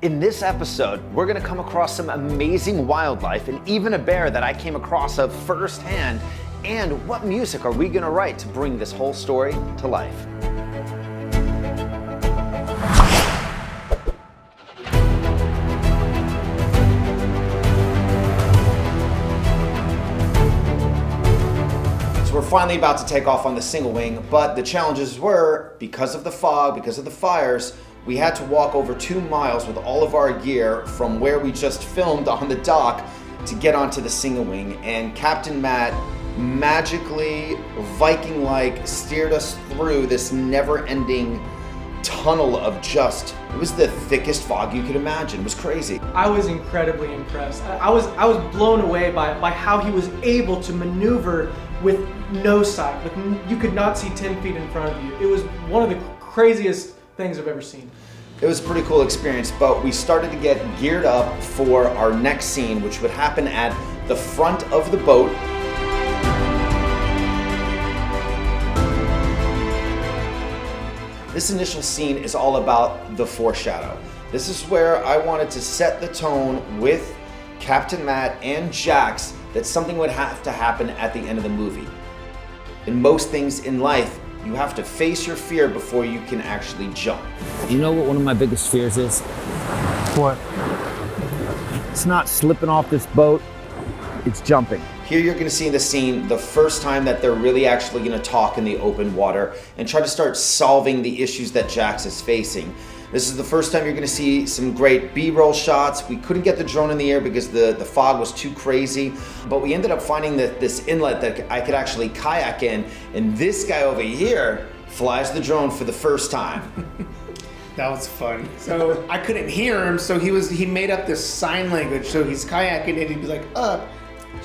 In this episode, we're gonna come across some amazing wildlife and even a bear that I came across of firsthand. And what music are we gonna write to bring this whole story to life? So we're finally about to take off on the single wing, but the challenges were, because of the fog, because of the fires, we had to walk over 2 miles with all of our gear from where we just filmed on the dock to get onto the single wing. And Captain Matt magically, Viking-like, steered us through this never-ending tunnel of it was the thickest fog you could imagine. It was crazy. I was incredibly impressed. I was blown away by how he was able to maneuver with no sight. You could not see 10 feet in front of you. It was one of the craziest things I've ever seen. It was a pretty cool experience, but we started to get geared up for our next scene, which would happen at the front of the boat. This initial scene is all about the foreshadow. This is where I wanted to set the tone with Captain Matt and Jax that something would have to happen at the end of the movie. In most things in life, you have to face your fear before you can actually jump. You know what one of my biggest fears is? What? It's not slipping off this boat, it's jumping. Here you're gonna see in the scene the first time that they're really actually gonna talk in the open water and try to start solving the issues that Jax is facing. This is the first time you're gonna see some great B-roll shots. We couldn't get the drone in the air because the fog was too crazy, but we ended up finding this inlet that I could actually kayak in, and this guy over here flies the drone for the first time. That was fun. So I couldn't hear him, so he made up this sign language. So he's kayaking and he'd be like, up,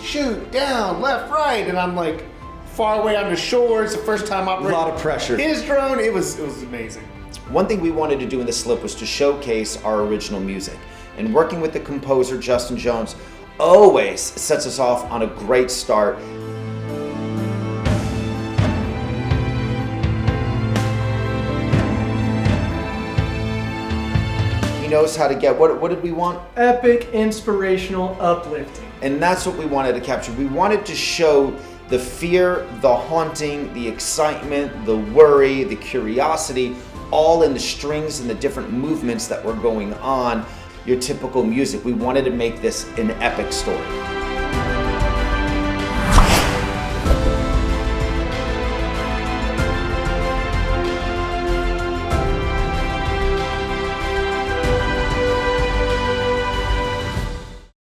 shoot, down, left, right, and I'm like far away on the shore. It's the first time operating. A lot of pressure. His drone, it was amazing. One thing we wanted to do in the slip was to showcase our original music. And working with the composer, Justin Jones, always sets us off on a great start. He knows how to get, what did we want? Epic, inspirational, uplifting. And that's what we wanted to capture. We wanted to show the fear, the haunting, the excitement, the worry, the curiosity, all in the strings and the different movements that were going on. Your typical music. We wanted to make this an epic story.